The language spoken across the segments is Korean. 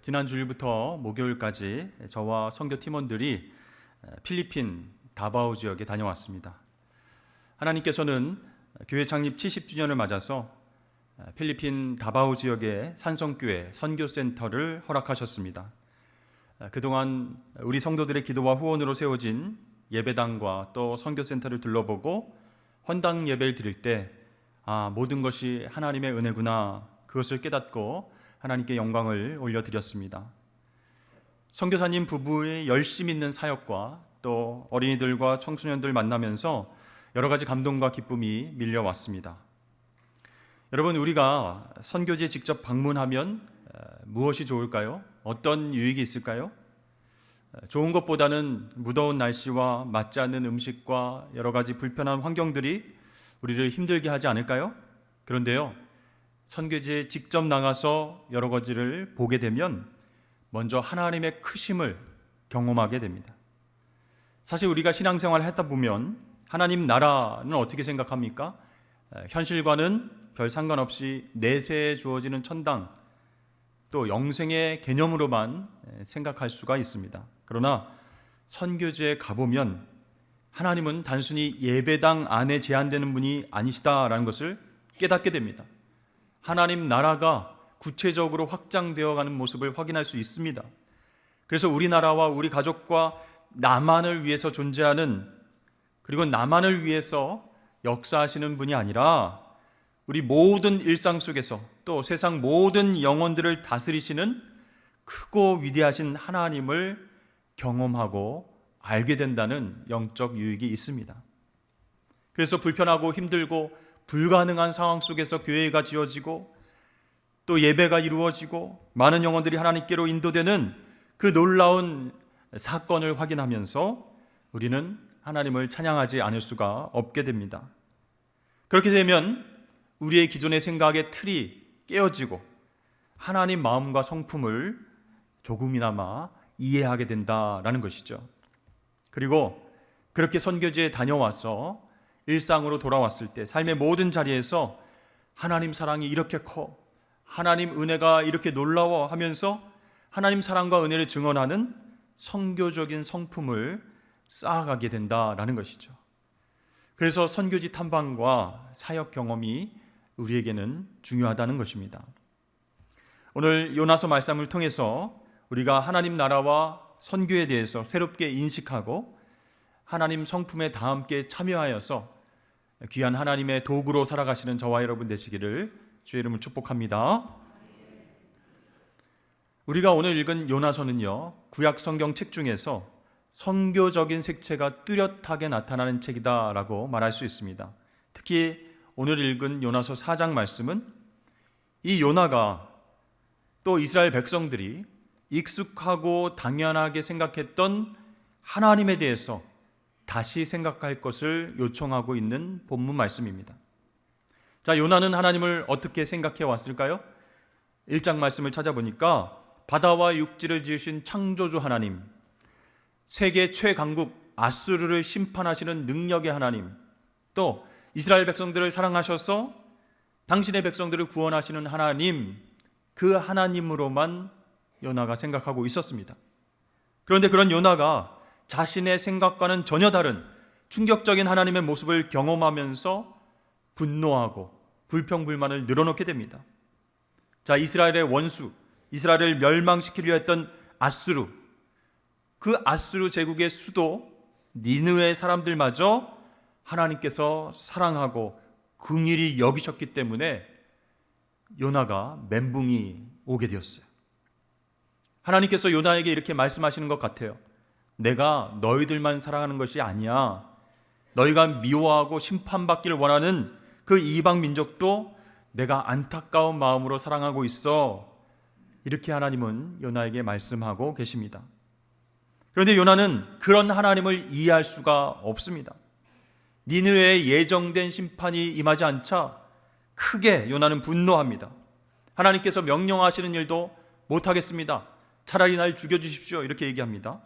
지난 주일부터 목요일까지 저와 선교 팀원들이 필리핀 다바오 지역에 다녀왔습니다. 하나님께서는 교회 창립 70주년을 맞아서 필리핀 다바오 지역의 산성교회 선교센터를 허락하셨습니다. 그동안 우리 성도들의 기도와 후원으로 세워진 예배당과 또 선교센터를 둘러보고 헌당 예배를 드릴 때 모든 것이 하나님의 은혜구나, 그것을 깨닫고 하나님께 영광을 올려드렸습니다. 선교사님 부부의 열심 있는 사역과 또 어린이들과 청소년들 만나면서 여러 가지 감동과 기쁨이 밀려왔습니다. 여러분, 우리가 선교지에 직접 방문하면 무엇이 좋을까요? 어떤 유익이 있을까요? 좋은 것보다는 무더운 날씨와 맞지 않는 음식과 여러 가지 불편한 환경들이 우리를 힘들게 하지 않을까요? 그런데요, 선교지에 직접 나가서 여러 가지를 보게 되면 먼저 하나님의 크심을 경험하게 됩니다. 사실 우리가 신앙생활을 하다 보면 하나님 나라는 어떻게 생각합니까? 현실과는 별 상관없이 내세에 주어지는 천당, 또 영생의 개념으로만 생각할 수가 있습니다. 그러나 선교지에 가보면 하나님은 단순히 예배당 안에 제한되는 분이 아니시다라는 것을 깨닫게 됩니다. 하나님 나라가 구체적으로 확장되어 가는 모습을 확인할 수 있습니다. 그래서 우리나라와 우리 가족과 나만을 위해서 존재하는, 그리고 나만을 위해서 역사하시는 분이 아니라 우리 모든 일상 속에서 또 세상 모든 영혼들을 다스리시는 크고 위대하신 하나님을 경험하고 알게 된다는 영적 유익이 있습니다. 그래서 불편하고 힘들고 불가능한 상황 속에서 교회가 지어지고 또 예배가 이루어지고 많은 영혼들이 하나님께로 인도되는 그 놀라운 사건을 확인하면서 우리는 하나님을 찬양하지 않을 수가 없게 됩니다. 그렇게 되면 우리의 기존의 생각의 틀이 깨어지고 하나님 마음과 성품을 조금이나마 이해하게 된다라는 것이죠. 그리고 그렇게 선교지에 다녀와서 일상으로 돌아왔을 때 삶의 모든 자리에서 하나님 사랑이 이렇게 커, 하나님 은혜가 이렇게 놀라워 하면서 하나님 사랑과 은혜를 증언하는 선교적인 성품을 쌓아가게 된다라는 것이죠. 그래서 선교지 탐방과 사역 경험이 우리에게는 중요하다는 것입니다. 오늘 요나서 말씀을 통해서 우리가 하나님 나라와 선교에 대해서 새롭게 인식하고 하나님 성품에 다 함께 참여하여서 귀한 하나님의 도구로 살아가시는 저와 여러분 되시기를 주의 이름으로 축복합니다. 우리가 오늘 읽은 요나서는요, 구약 성경 책 중에서 선교적인 색채가 뚜렷하게 나타나는 책이다라고 말할 수 있습니다. 특히 오늘 읽은 요나서 4장 말씀은 이 요나가 또 이스라엘 백성들이 익숙하고 당연하게 생각했던 하나님에 대해서 다시 생각할 것을 요청하고 있는 본문 말씀입니다. 자, 요나는 하나님을 어떻게 생각해 왔을까요? 1장 말씀을 찾아보니까 바다와 육지를 지으신 창조주 하나님, 세계 최강국 아수르를 심판하시는 능력의 하나님, 또 이스라엘 백성들을 사랑하셔서 당신의 백성들을 구원하시는 하나님, 그 하나님으로만 요나가 생각하고 있었습니다. 그런데 그런 요나가 자신의 생각과는 전혀 다른 충격적인 하나님의 모습을 경험하면서 분노하고 불평불만을 늘어놓게 됩니다. 자, 이스라엘의 원수, 이스라엘을 멸망시키려 했던 아수르, 그 아수르 제국의 수도 니느웨 사람들마저 하나님께서 사랑하고 긍휼히 여기셨기 때문에 요나가 멘붕이 오게 되었어요. 하나님께서 요나에게 이렇게 말씀하시는 것 같아요. 내가 너희들만 사랑하는 것이 아니야. 너희가 미워하고 심판받기를 원하는 그 이방 민족도 내가 안타까운 마음으로 사랑하고 있어. 이렇게 하나님은 요나에게 말씀하고 계십니다. 그런데 요나는 그런 하나님을 이해할 수가 없습니다. 니느웨에 예정된 심판이 임하지 않자 크게 요나는 분노합니다. 하나님께서 명령하시는 일도 못하겠습니다. 차라리 날 죽여주십시오. 이렇게 얘기합니다.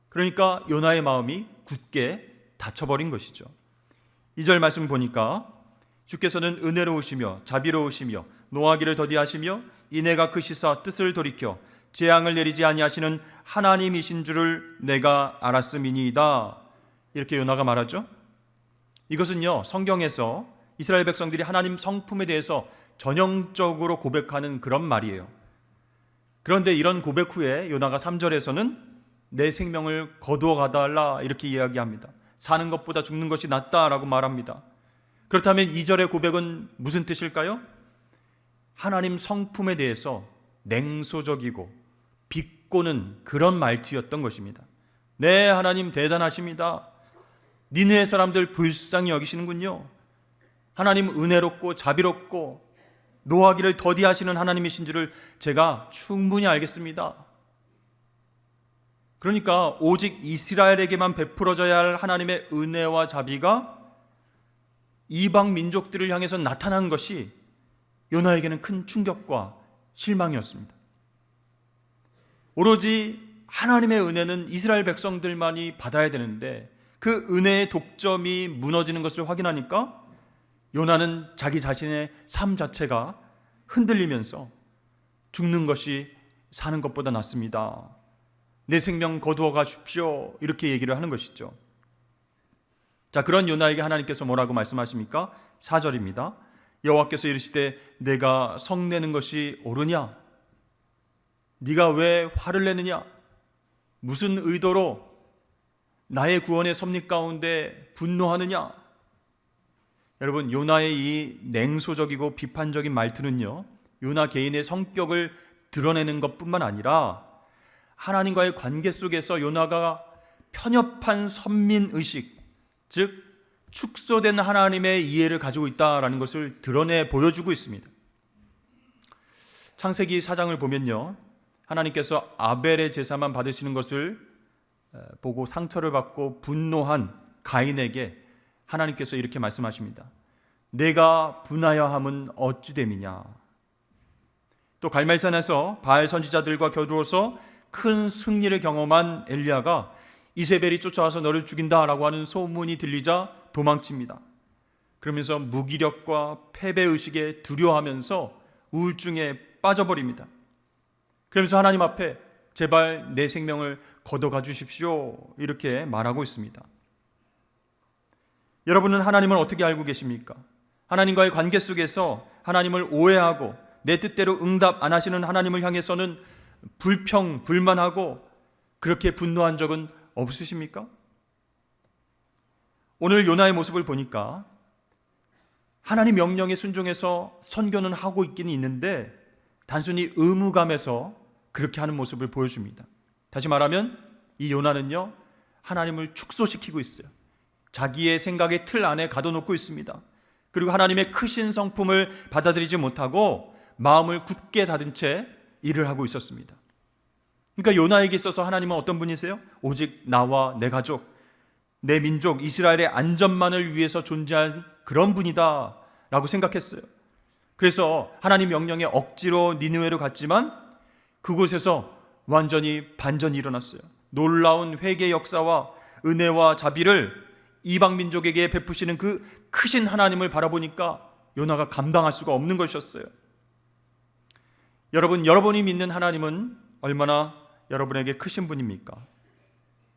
그러니까 요나의 마음이 굳게 닫혀버린 것이죠. 2절 말씀 보니까 주께서는 은혜로우시며 자비로우시며 노하기를 더디하시며 인애가 크시사 뜻을 돌이켜 재앙을 내리지 아니하시는 하나님이신 줄을 내가 알았음이니이다. 이렇게 요나가 말하죠. 이것은요, 성경에서 이스라엘 백성들이 하나님 성품에 대해서 전형적으로 고백하는 그런 말이에요. 그런데 이런 고백 후에 요나가 3절에서는 내 생명을 거두어 가달라 이렇게 이야기합니다. 사는 것보다 죽는 것이 낫다라고 말합니다. 그렇다면 2절의 고백은 무슨 뜻일까요? 하나님 성품에 대해서 냉소적이고 비꼬는 그런 말투였던 것입니다. 네, 하나님 대단하십니다. 니느웨 사람들 불쌍히 여기시는군요. 하나님 은혜롭고 자비롭고 노하기를 더디하시는 하나님이신 줄을 제가 충분히 알겠습니다. 그러니까 오직 이스라엘에게만 베풀어져야 할 하나님의 은혜와 자비가 이방 민족들을 향해서 나타난 것이 요나에게는 큰 충격과 실망이었습니다. 오로지 하나님의 은혜는 이스라엘 백성들만이 받아야 되는데 그 은혜의 독점이 무너지는 것을 확인하니까 요나는 자기 자신의 삶 자체가 흔들리면서 죽는 것이 사는 것보다 낫습니다. 내 생명 거두어 가십시오. 이렇게 얘기를 하는 것이죠. 자, 그런 요나에게 하나님께서 뭐라고 말씀하십니까? 4절입니다. 여호와께서 이르시되 내가 성내는 것이 옳으냐? 네가 왜 화를 내느냐? 무슨 의도로 나의 구원의 섭리 가운데 분노하느냐? 여러분, 요나의 이 냉소적이고 비판적인 말투는요, 요나 개인의 성격을 드러내는 것뿐만 아니라 하나님과의 관계 속에서 요나가 편협한 선민의식, 즉 축소된 하나님의 이해를 가지고 있다는 것을 드러내 보여주고 있습니다. 창세기 4장을 보면요, 하나님께서 아벨의 제사만 받으시는 것을 보고 상처를 받고 분노한 가인에게 하나님께서 이렇게 말씀하십니다. 내가 분하여 함은 어찌 됨이냐. 또 갈멜산에서 바알 선지자들과 겨루어서 큰 승리를 경험한 엘리야가 이세벨이 쫓아와서 너를 죽인다라고 하는 소문이 들리자 도망칩니다. 그러면서 무기력과 패배의식에 두려워하면서 우울증에 빠져버립니다. 그러면서 하나님 앞에 제발 내 생명을 걷어가 주십시오 이렇게 말하고 있습니다. 여러분은 하나님을 어떻게 알고 계십니까? 하나님과의 관계 속에서 하나님을 오해하고 내 뜻대로 응답 안 하시는 하나님을 향해서는 불평, 불만하고 그렇게 분노한 적은 없으십니까? 오늘 요나의 모습을 보니까 하나님 명령에 순종해서 선교는 하고 있긴 있는데 단순히 의무감에서 그렇게 하는 모습을 보여줍니다. 다시 말하면 이 요나는요, 하나님을 축소시키고 있어요. 자기의 생각의 틀 안에 가둬놓고 있습니다. 그리고 하나님의 크신 성품을 받아들이지 못하고 마음을 굳게 닫은 채 일을 하고 있었습니다. 그러니까 요나에게 있어서 하나님은 어떤 분이세요? 오직 나와 내 가족, 내 민족 이스라엘의 안전만을 위해서 존재한 그런 분이다 라고 생각했어요. 그래서 하나님 명령에 억지로 니느웨로 갔지만 그곳에서 완전히 반전이 일어났어요. 놀라운 회개 역사와 은혜와 자비를 이방 민족에게 베푸시는 그 크신 하나님을 바라보니까 요나가 감당할 수가 없는 것이었어요. 여러분이 믿는 하나님은 얼마나 여러분에게 크신 분입니까?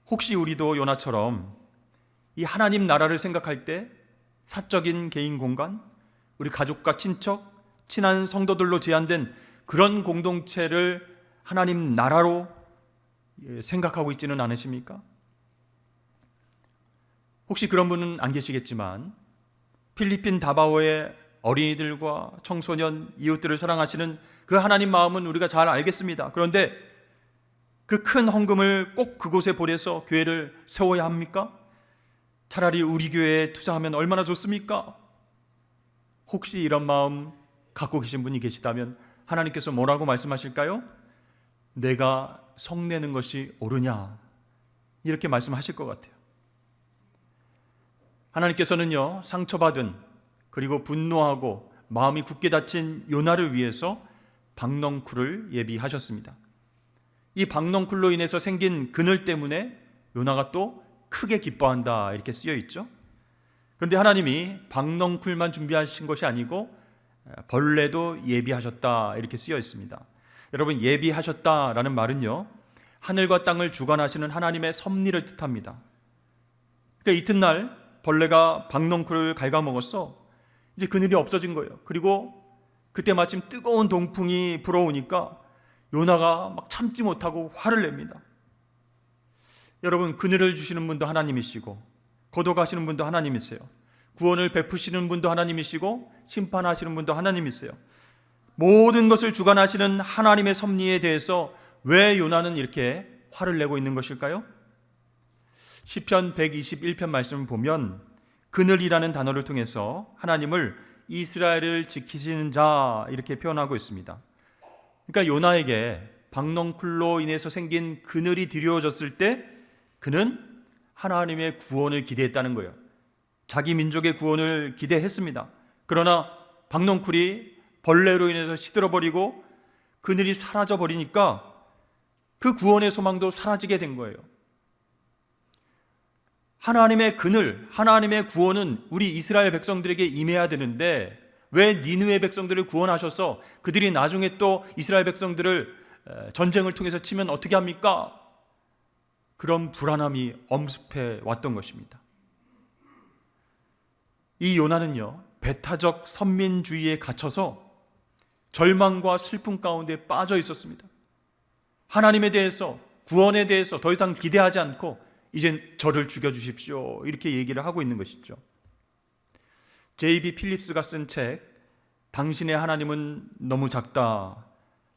혹시 우리도 요나처럼 이 하나님 나라를 생각할 때 사적인 개인 공간, 우리 가족과 친척, 친한 성도들로 제한된 그런 공동체를 하나님 나라로 생각하고 있지는 않으십니까? 혹시 그런 분은 안 계시겠지만 필리핀 다바오의 어린이들과 청소년, 이웃들을 사랑하시는 그 하나님 마음은 우리가 잘 알겠습니다. 그런데 그 큰 헌금을 꼭 그곳에 보내서 교회를 세워야 합니까? 차라리 우리 교회에 투자하면 얼마나 좋습니까? 혹시 이런 마음 갖고 계신 분이 계시다면 하나님께서 뭐라고 말씀하실까요? 내가 성내는 것이 옳으냐? 이렇게 말씀하실 것 같아요. 하나님께서는요, 상처받은 그리고 분노하고 마음이 굳게 닫힌 요나를 위해서 박넝쿨을 예비하셨습니다. 이 박넝쿨로 인해서 생긴 그늘 때문에 요나가 또 크게 기뻐한다 이렇게 쓰여 있죠. 그런데 하나님이 박넝쿨만 준비하신 것이 아니고 벌레도 예비하셨다 이렇게 쓰여 있습니다. 여러분, 예비하셨다라는 말은요, 하늘과 땅을 주관하시는 하나님의 섭리를 뜻합니다. 그러니까 이튿날 벌레가 박넝쿨을 갉아먹었어. 이제 그늘이 없어진 거예요. 그리고 그때 마침 뜨거운 동풍이 불어오니까 요나가 막 참지 못하고 화를 냅니다. 여러분, 그늘을 주시는 분도 하나님이시고 거둬가시는 분도 하나님이세요. 구원을 베푸시는 분도 하나님이시고 심판하시는 분도 하나님이세요. 모든 것을 주관하시는 하나님의 섭리에 대해서 왜 요나는 이렇게 화를 내고 있는 것일까요? 시편 121편 말씀을 보면 그늘이라는 단어를 통해서 하나님을 이스라엘을 지키시는 자 이렇게 표현하고 있습니다. 그러니까 요나에게 박넝쿨로 인해서 생긴 그늘이 드리워졌을 때 그는 하나님의 구원을 기대했다는 거예요. 자기 민족의 구원을 기대했습니다. 그러나 박넝쿨이 벌레로 인해서 시들어버리고 그늘이 사라져버리니까 그 구원의 소망도 사라지게 된 거예요. 하나님의 그늘, 하나님의 구원은 우리 이스라엘 백성들에게 임해야 되는데 왜 니느웨 백성들을 구원하셔서 그들이 나중에 또 이스라엘 백성들을 전쟁을 통해서 치면 어떻게 합니까? 그런 불안함이 엄습해 왔던 것입니다. 이 요나는요, 배타적 선민주의에 갇혀서 절망과 슬픔 가운데 빠져 있었습니다. 하나님에 대해서, 구원에 대해서 더 이상 기대하지 않고 이젠 저를 죽여주십시오 이렇게 얘기를 하고 있는 것이죠. J.B. 필립스가 쓴 책 당신의 하나님은 너무 작다,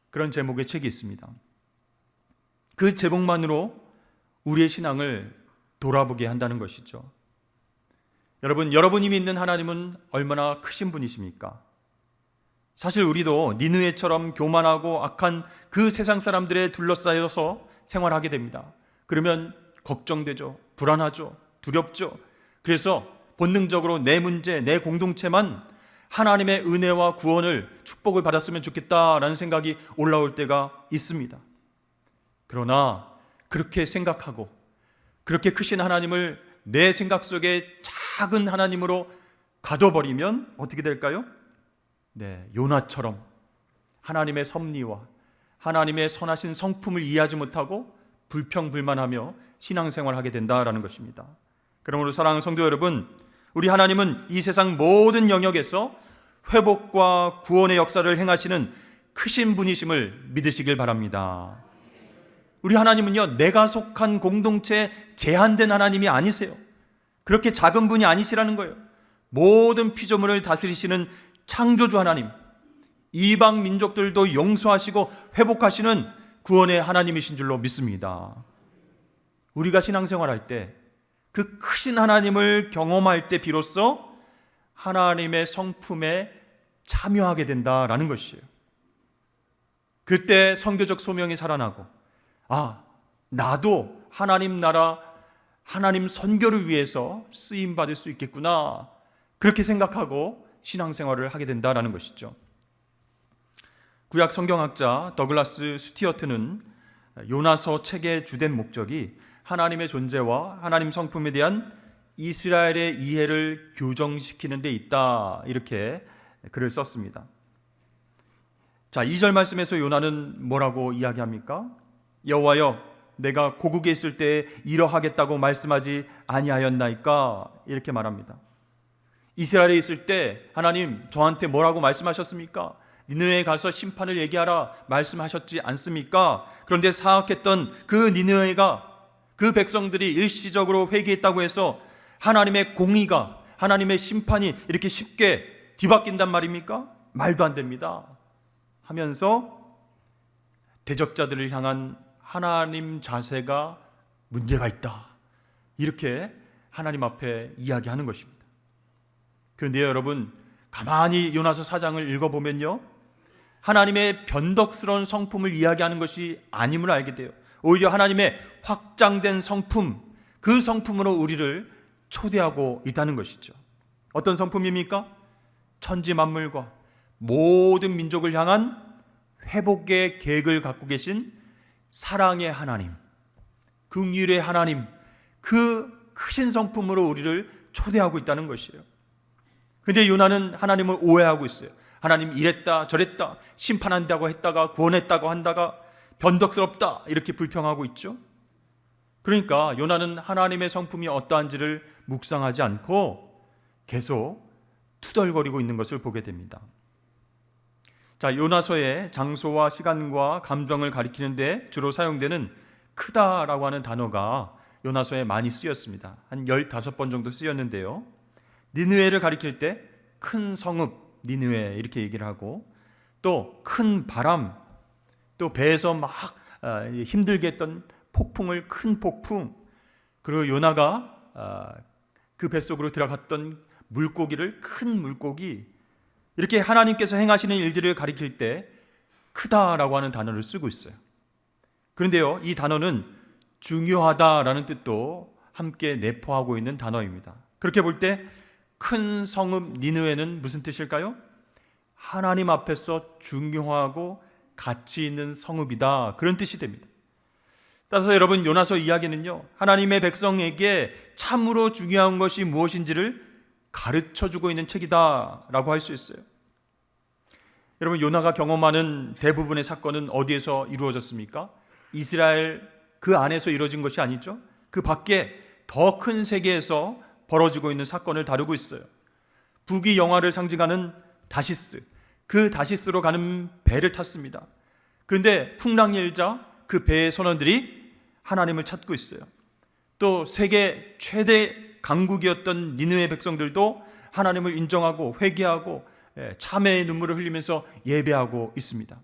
그런 제목의 책이 있습니다. 그 제목만으로 우리의 신앙을 돌아보게 한다는 것이죠. 여러분이 믿는 하나님은 얼마나 크신 분이십니까? 사실 우리도 니느웨처럼 교만하고 악한 그 세상 사람들에 둘러싸여서 생활하게 됩니다. 그러면 걱정되죠. 불안하죠. 두렵죠. 그래서 본능적으로 내 문제, 내 공동체만 하나님의 은혜와 구원을, 축복을 받았으면 좋겠다라는 생각이 올라올 때가 있습니다. 그러나 그렇게 생각하고 그렇게 크신 하나님을 내 생각 속에 작은 하나님으로 가둬버리면 어떻게 될까요? 요나처럼 하나님의 섭리와 하나님의 선하신 성품을 이해하지 못하고 불평불만하며 신앙생활하게 된다라는 것입니다. 그러므로 사랑하는 성도 여러분, 우리 하나님은 이 세상 모든 영역에서 회복과 구원의 역사를 행하시는 크신 분이심을 믿으시길 바랍니다. 우리 하나님은요, 내가 속한 공동체에 제한된 하나님이 아니세요. 그렇게 작은 분이 아니시라는 거예요. 모든 피조물을 다스리시는 창조주 하나님, 이방 민족들도 용서하시고 회복하시는 구원의 하나님이신 줄로 믿습니다. 우리가 신앙생활할 때 그 크신 하나님을 경험할 때 비로소 하나님의 성품에 참여하게 된다라는 것이에요. 그때 선교적 소명이 살아나고, 나도 하나님 나라, 하나님 선교를 위해서 쓰임 받을 수 있겠구나, 그렇게 생각하고 신앙생활을 하게 된다라는 것이죠. 구약 성경학자 더글라스 스튜어트는 요나서 책의 주된 목적이 하나님의 존재와 하나님 성품에 대한 이스라엘의 이해를 교정시키는 데 있다, 이렇게 글을 썼습니다. 자, 2절 말씀에서 요나는 뭐라고 이야기합니까? 여호와여, 내가 고국에 있을 때 이러하겠다고 말씀하지 아니하였나이까, 이렇게 말합니다. 이스라엘에 있을 때 하나님 저한테 뭐라고 말씀하셨습니까? 니느웨에 가서 심판을 얘기하라 말씀하셨지 않습니까? 그런데 사악했던 그 니느웨가, 그 백성들이 일시적으로 회개했다고 해서 하나님의 공의가, 하나님의 심판이 이렇게 쉽게 뒤바뀐단 말입니까? 말도 안 됩니다 하면서 대적자들을 향한 하나님 자세가 문제가 있다, 이렇게 하나님 앞에 이야기하는 것입니다. 그런데 여러분, 가만히 요나서 4장을 읽어보면요, 하나님의 변덕스러운 성품을 이야기하는 것이 아님을 알게 돼요. 오히려 하나님의 확장된 성품, 그 성품으로 우리를 초대하고 있다는 것이죠. 어떤 성품입니까? 천지 만물과 모든 민족을 향한 회복의 계획을 갖고 계신 사랑의 하나님, 긍휼의 하나님, 그 크신 성품으로 우리를 초대하고 있다는 것이에요. 그런데 요나는 하나님을 오해하고 있어요. 하나님 이랬다 저랬다, 심판한다고 했다가 구원했다고 한다가 변덕스럽다, 이렇게 불평하고 있죠. 그러니까 요나는 하나님의 성품이 어떠한지를 묵상하지 않고 계속 투덜거리고 있는 것을 보게 됩니다. 자, 요나서의 장소와 시간과 감정을 가리키는데 주로 사용되는 크다라고 하는 단어가 요나서에 많이 쓰였습니다. 한 15번 정도 쓰였는데요. 니느웨를 가리킬 때 큰 성읍 니느웨 이렇게 얘기를 하고, 또 큰 바람, 또 배에서 막 힘들게 했던 폭풍을 큰 폭풍, 그리고 요나가 그 뱃속으로 들어갔던 물고기를 큰 물고기, 이렇게 하나님께서 행하시는 일들을 가리킬 때 크다라고 하는 단어를 쓰고 있어요. 그런데요, 이 단어는 중요하다라는 뜻도 함께 내포하고 있는 단어입니다. 그렇게 볼 때 큰 성읍 니느웨는 무슨 뜻일까요? 하나님 앞에서 중요하고 가치 있는 성읍이다, 그런 뜻이 됩니다. 따라서 여러분, 요나서 이야기는요, 하나님의 백성에게 참으로 중요한 것이 무엇인지를 가르쳐주고 있는 책이다 라고 할 수 있어요. 여러분, 요나가 경험하는 대부분의 사건은 어디에서 이루어졌습니까? 이스라엘 그 안에서 이루어진 것이 아니죠. 그 밖에 더 큰 세계에서 벌어지고 있는 사건을 다루고 있어요. 북위 영화를 상징하는 다시스, 그 다시스로 가는 배를 탔습니다. 그런데 풍랑이 일자 그 배의 선원들이 하나님을 찾고 있어요. 또 세계 최대 강국이었던 니느웨 백성들도 하나님을 인정하고 회개하고 참회의 눈물을 흘리면서 예배하고 있습니다.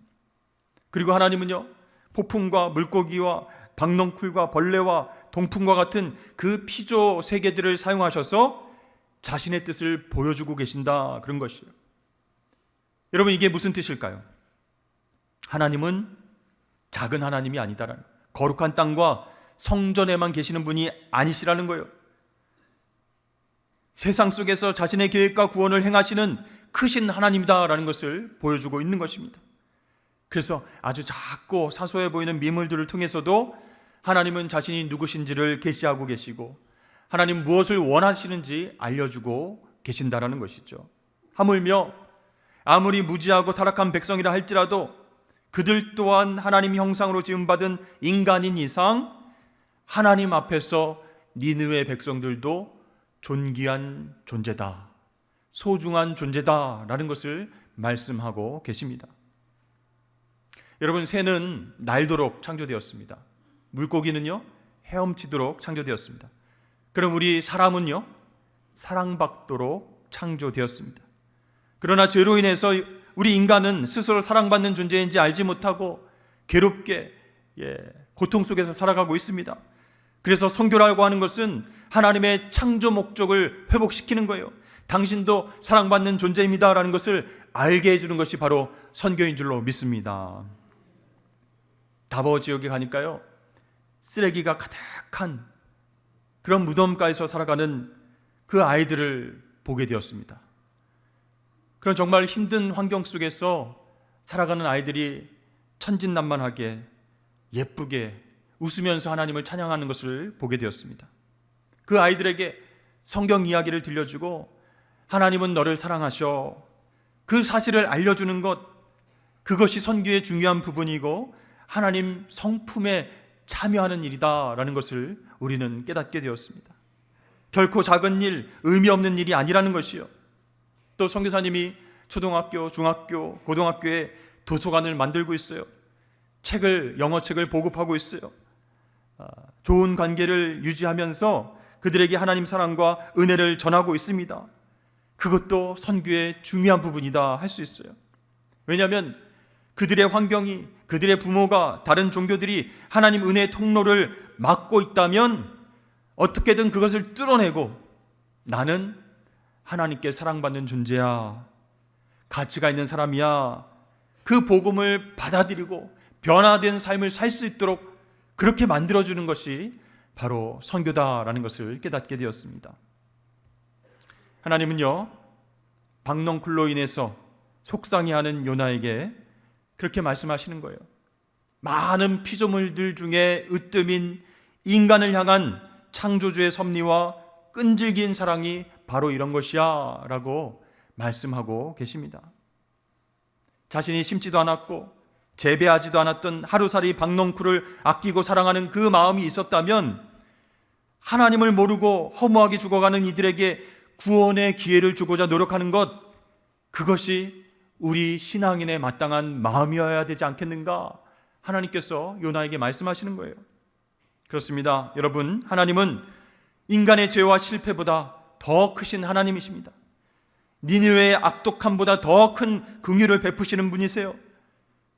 그리고 하나님은요, 폭풍과 물고기와 박넝쿨과 벌레와 동풍과 같은 그 피조 세계들을 사용하셔서 자신의 뜻을 보여주고 계신다, 그런 것이에요. 여러분, 이게 무슨 뜻일까요? 하나님은 작은 하나님이 아니다라는, 거룩한 땅과 성전에만 계시는 분이 아니시라는 거예요. 세상 속에서 자신의 계획과 구원을 행하시는 크신 하나님이다라는 것을 보여주고 있는 것입니다. 그래서 아주 작고 사소해 보이는 미물들을 통해서도 하나님은 자신이 누구신지를 계시하고 계시고, 하나님 무엇을 원하시는지 알려주고 계신다라는 것이죠. 하물며 아무리 무지하고 타락한 백성이라 할지라도 그들 또한 하나님 형상으로 지음받은 인간인 이상 하나님 앞에서 니느웨 백성들도 존귀한 존재다, 소중한 존재다라는 것을 말씀하고 계십니다. 여러분, 새는 날도록 창조되었습니다. 물고기는요, 헤엄치도록 창조되었습니다. 그럼 우리 사람은요, 사랑받도록 창조되었습니다. 그러나 죄로 인해서 우리 인간은 스스로 사랑받는 존재인지 알지 못하고 괴롭게 고통 속에서 살아가고 있습니다. 그래서 선교라고 하는 것은 하나님의 창조 목적을 회복시키는 거예요. 당신도 사랑받는 존재입니다라는 것을 알게 해주는 것이 바로 선교인 줄로 믿습니다. 다바오 지역에 가니까요, 쓰레기가 가득한 그런 무덤가에서 살아가는 그 아이들을 보게 되었습니다. 그런 정말 힘든 환경 속에서 살아가는 아이들이 천진난만하게 예쁘게 웃으면서 하나님을 찬양하는 것을 보게 되었습니다. 그 아이들에게 성경 이야기를 들려주고 하나님은 너를 사랑하셔, 그 사실을 알려주는 것, 그것이 선교의 중요한 부분이고 하나님 성품에 참여하는 일이다라는 것을 우리는 깨닫게 되었습니다. 결코 작은 일, 의미 없는 일이 아니라는 것이요. 또 선교사님이 초등학교, 중학교, 고등학교에 도서관을 만들고 있어요. 영어 책을 보급하고 있어요. 좋은 관계를 유지하면서 그들에게 하나님 사랑과 은혜를 전하고 있습니다. 그것도 선교의 중요한 부분이다 할 수 있어요. 왜냐하면 그들의 환경이, 그들의 부모가, 다른 종교들이 하나님 은혜의 통로를 막고 있다면 어떻게든 그것을 뚫어내고 나는 하나님께 사랑받는 존재야, 가치가 있는 사람이야, 그 복음을 받아들이고 변화된 삶을 살 수 있도록 그렇게 만들어주는 것이 바로 선교다라는 것을 깨닫게 되었습니다. 하나님은요, 박넝쿨로 인해서 속상해하는 요나에게 그렇게 말씀하시는 거예요. 많은 피조물들 중에 으뜸인 인간을 향한 창조주의 섭리와 끈질긴 사랑이 바로 이런 것이야 라고 말씀하고 계십니다. 자신이 심지도 않았고 재배하지도 않았던 하루살이 박농쿨을 아끼고 사랑하는 그 마음이 있었다면 하나님을 모르고 허무하게 죽어가는 이들에게 구원의 기회를 주고자 노력하는 것, 그것이 우리 신앙인의 마땅한 마음이어야 되지 않겠는가? 하나님께서 요나에게 말씀하시는 거예요. 그렇습니다. 여러분, 하나님은 인간의 죄와 실패보다 더 크신 하나님이십니다. 니느웨의 악독함보다 더 큰 긍휼을 베푸시는 분이세요.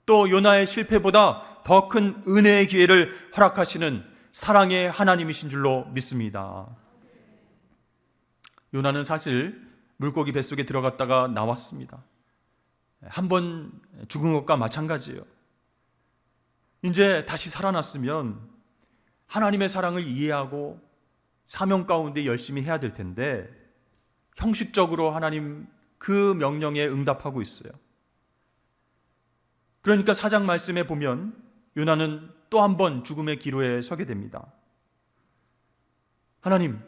또 요나의 실패보다 더 큰 은혜의 기회를 허락하시는 사랑의 하나님이신 줄로 믿습니다. 요나는 사실 물고기 뱃속에 들어갔다가 나왔습니다. 한번 죽은 것과 마찬가지예요. 이제 다시 살아났으면 하나님의 사랑을 이해하고 사명 가운데 열심히 해야 될 텐데 형식적으로 하나님 그 명령에 응답하고 있어요. 그러니까 4장 말씀에 보면 요나는 또 한 번 죽음의 기로에 서게 됩니다. 하나님,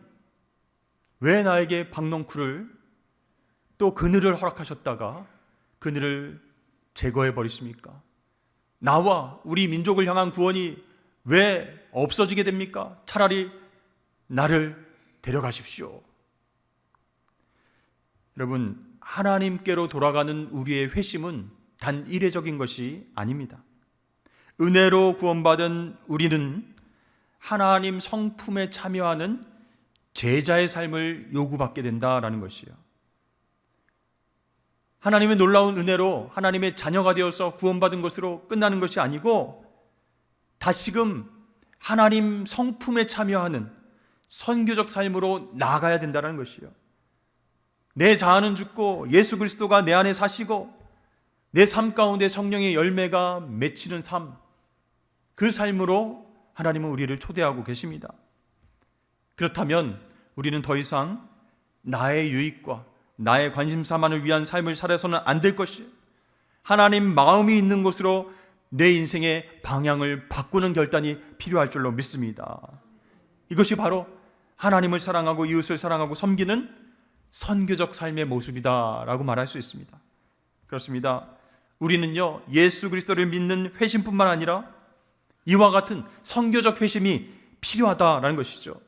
왜 나에게 박농쿨을 또 그늘을 허락하셨다가 그늘을 제거해 버리십니까? 나와 우리 민족을 향한 구원이 왜 없어지게 됩니까? 차라리 나를 데려가십시오. 여러분, 하나님께로 돌아가는 우리의 회심은 단 이례적인 것이 아닙니다. 은혜로 구원받은 우리는 하나님 성품에 참여하는 제자의 삶을 요구받게 된다라는 것이요. 하나님의 놀라운 은혜로 하나님의 자녀가 되어서 구원받은 것으로 끝나는 것이 아니고 다시금 하나님 성품에 참여하는 선교적 삶으로 나아가야 된다는 것이요. 내 자아는 죽고 예수 그리스도가 내 안에 사시고 내 삶 가운데 성령의 열매가 맺히는 삶, 그 삶으로 하나님은 우리를 초대하고 계십니다. 그렇다면 우리는 더 이상 나의 유익과 나의 관심사만을 위한 삶을 살아서는 안 될 것이에요. 하나님 마음이 있는 곳으로 내 인생의 방향을 바꾸는 결단이 필요할 줄로 믿습니다. 이것이 바로 하나님을 사랑하고 이웃을 사랑하고 섬기는 선교적 삶의 모습이다라고 말할 수 있습니다. 그렇습니다. 우리는요, 예수 그리스도를 믿는 회심뿐만 아니라 이와 같은 선교적 회심이 필요하다라는 것이죠.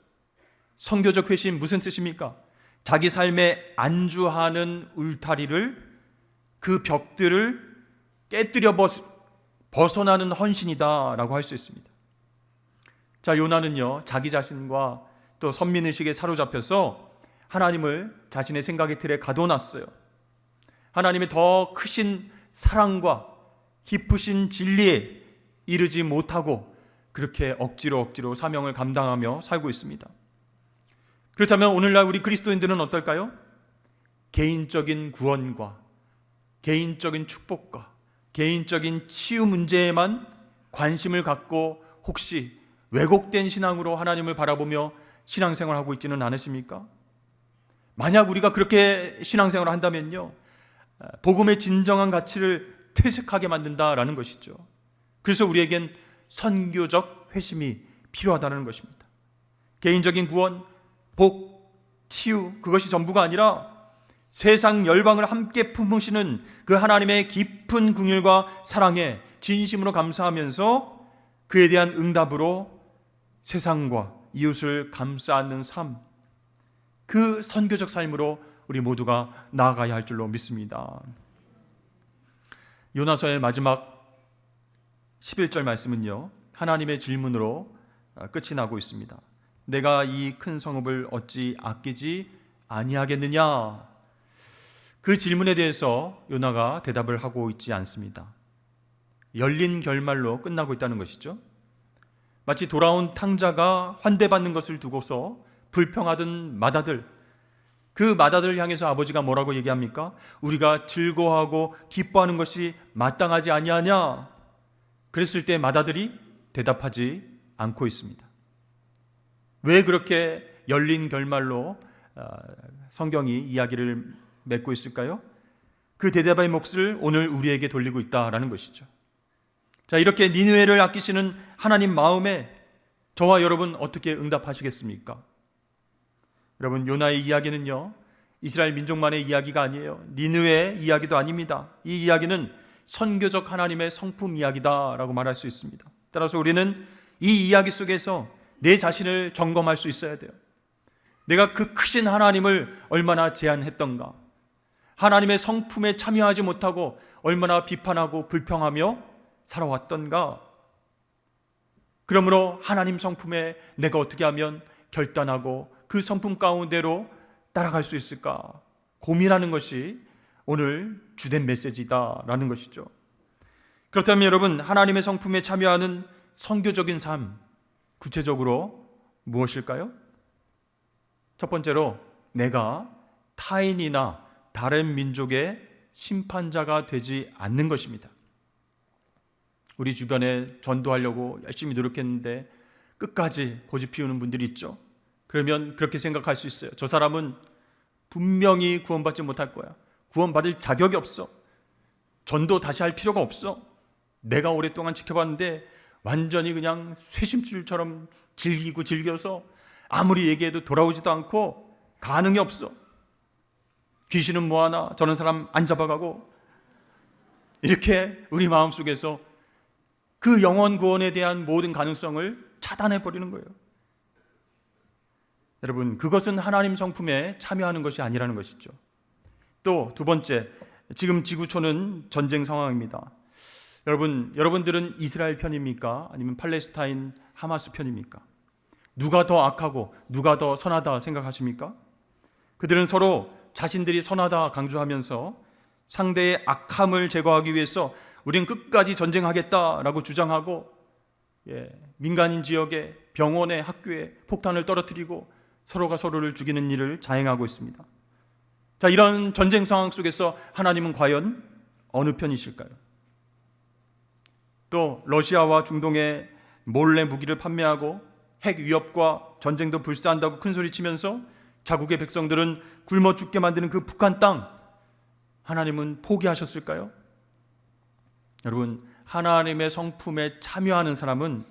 선교적 회심 무슨 뜻입니까? 자기 삶에 안주하는 울타리를, 그 벽들을 깨뜨려 벗어나는 헌신이다라고 할 수 있습니다. 자, 요나는요, 자기 자신과 또 선민의식에 사로잡혀서 하나님을 자신의 생각의 틀에 가둬놨어요. 하나님의 더 크신 사랑과 깊으신 진리에 이르지 못하고 그렇게 억지로 사명을 감당하며 살고 있습니다. 그렇다면 오늘날 우리 그리스도인들은 어떨까요? 개인적인 구원과 개인적인 축복과 개인적인 치유 문제에만 관심을 갖고 혹시 왜곡된 신앙으로 하나님을 바라보며 신앙생활을 하고 있지는 않으십니까? 만약 우리가 그렇게 신앙생활을 한다면요, 복음의 진정한 가치를 퇴색하게 만든다라는 것이죠. 그래서 우리에겐 선교적 회심이 필요하다는 것입니다. 개인적인 구원, 복, 치유, 그것이 전부가 아니라 세상 열방을 함께 품으시는 그 하나님의 깊은 긍휼과 사랑에 진심으로 감사하면서 그에 대한 응답으로 세상과 이웃을 감싸 안는 삶, 그 선교적 삶으로 우리 모두가 나아가야 할 줄로 믿습니다. 요나서의 마지막 11절 말씀은요, 하나님의 질문으로 끝이 나고 있습니다. 내가 이 큰 성읍을 어찌 아끼지 아니하겠느냐? 그 질문에 대해서 요나가 대답을 하고 있지 않습니다. 열린 결말로 끝나고 있다는 것이죠. 마치 돌아온 탕자가 환대받는 것을 두고서 불평하던 맏아들, 그 맏아들을 향해서 아버지가 뭐라고 얘기합니까? 우리가 즐거워하고 기뻐하는 것이 마땅하지 아니하냐? 그랬을 때 맏아들이 대답하지 않고 있습니다. 왜 그렇게 열린 결말로 성경이 이야기를 맺고 있을까요? 그 대답의 몫을 오늘 우리에게 돌리고 있다라는 것이죠. 자, 이렇게 니느웨를 아끼시는 하나님 마음에 저와 여러분 어떻게 응답하시겠습니까? 여러분, 요나의 이야기는요, 이스라엘 민족만의 이야기가 아니에요. 니느웨의 이야기도 아닙니다. 이 이야기는 선교적 하나님의 성품 이야기다라고 말할 수 있습니다. 따라서 우리는 이 이야기 속에서 내 자신을 점검할 수 있어야 돼요. 내가 그 크신 하나님을 얼마나 제한했던가, 하나님의 성품에 참여하지 못하고 얼마나 비판하고 불평하며 살아왔던가. 그러므로 하나님 성품에 내가 어떻게 하면 결단하고 그 성품 가운데로 따라갈 수 있을까 고민하는 것이 오늘 주된 메시지다라는 것이죠. 그렇다면 여러분, 하나님의 성품에 참여하는 선교적인 삶, 구체적으로 무엇일까요? 첫 번째로, 내가 타인이나 다른 민족의 심판자가 되지 않는 것입니다. 우리 주변에 전도하려고 열심히 노력했는데 끝까지 고집 피우는 분들이 있죠. 그러면 그렇게 생각할 수 있어요. 저 사람은 분명히 구원받지 못할 거야. 구원받을 자격이 없어. 전도 다시 할 필요가 없어. 내가 오랫동안 지켜봤는데 완전히 그냥 쇠심줄처럼 즐겨서 아무리 얘기해도 돌아오지도 않고 가능이 없어. 귀신은 뭐하나, 저런 사람 안 잡아가고. 이렇게 우리 마음속에서 그 영혼 구원에 대한 모든 가능성을 차단해버리는 거예요. 여러분, 그것은 하나님 성품에 참여하는 것이 아니라는 것이죠. 또 두 번째, 지금 지구촌은 전쟁 상황입니다. 여러분들은 이스라엘 편입니까? 아니면 팔레스타인 하마스 편입니까? 누가 더 악하고 누가 더 선하다 생각하십니까? 그들은 서로 자신들이 선하다 강조하면서 상대의 악함을 제거하기 위해서 우린 끝까지 전쟁하겠다라고 주장하고, 민간인 지역에, 병원에, 학교에 폭탄을 떨어뜨리고 서로가 서로를 죽이는 일을 자행하고 있습니다. 자, 이런 전쟁 상황 속에서 하나님은 과연 어느 편이실까요? 또 러시아와 중동에 몰래 무기를 판매하고 핵 위협과 전쟁도 불사한다고 큰소리치면서 자국의 백성들은 굶어 죽게 만드는 그 북한 땅, 하나님은 포기하셨을까요? 여러분, 하나님의 성품에 참여하는 사람은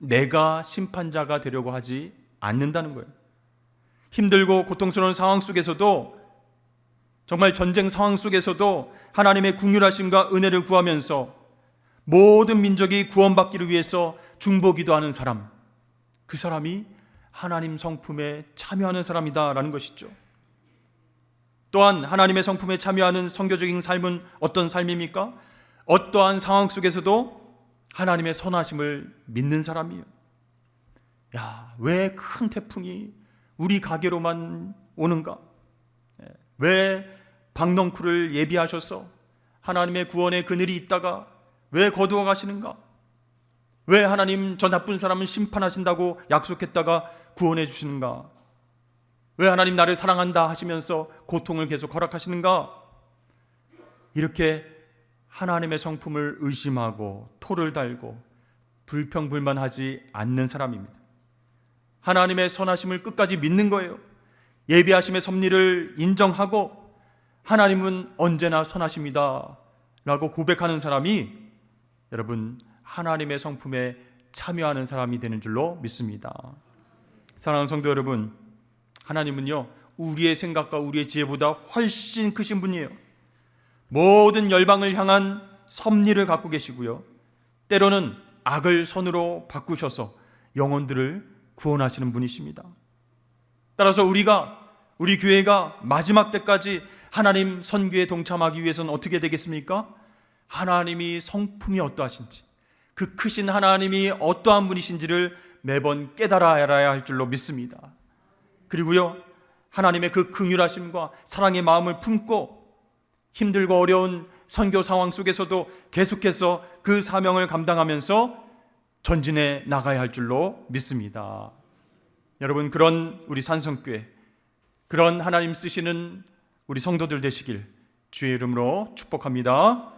내가 심판자가 되려고 하지 않는다는 거예요. 힘들고 고통스러운 상황 속에서도, 정말 전쟁 상황 속에서도 하나님의 긍휼하심과 은혜를 구하면서 모든 민족이 구원받기를 위해서 중보기도하는 사람, 그 사람이 하나님 성품에 참여하는 사람이다라는 것이죠. 또한 하나님의 성품에 참여하는 선교적인 삶은 어떤 삶입니까? 어떠한 상황 속에서도 하나님의 선하심을 믿는 사람이에요. 왜 큰 태풍이 우리 가게로만 오는가? 왜 박넝쿨을 예비하셔서 하나님의 구원의 그늘이 있다가 왜 거두어 가시는가? 왜 하나님 저 나쁜 사람은 심판하신다고 약속했다가 구원해 주시는가? 왜 하나님 나를 사랑한다 하시면서 고통을 계속 허락하시는가? 이렇게 하나님의 성품을 의심하고 토를 달고 불평불만하지 않는 사람입니다. 하나님의 선하심을 끝까지 믿는 거예요. 예비하심의 섭리를 인정하고 하나님은 언제나 선하십니다 라고 고백하는 사람이, 여러분, 하나님의 성품에 참여하는 사람이 되는 줄로 믿습니다. 사랑하는 성도 여러분, 하나님은요, 우리의 생각과 우리의 지혜보다 훨씬 크신 분이에요. 모든 열방을 향한 섭리를 갖고 계시고요, 때로는 악을 선으로 바꾸셔서 영혼들을 구원하시는 분이십니다. 따라서 우리 교회가 마지막 때까지 하나님 선교에 동참하기 위해서는 어떻게 되겠습니까? 하나님이 성품이 어떠하신지, 그 크신 하나님이 어떠한 분이신지를 매번 깨달아야 할 줄로 믿습니다. 그리고요, 하나님의 그 긍휼하심과 사랑의 마음을 품고 힘들고 어려운 선교 상황 속에서도 계속해서 그 사명을 감당하면서 전진해 나가야 할 줄로 믿습니다. 여러분, 그런 우리 산성교회, 그런 하나님 쓰시는 우리 성도들 되시길 주의 이름으로 축복합니다.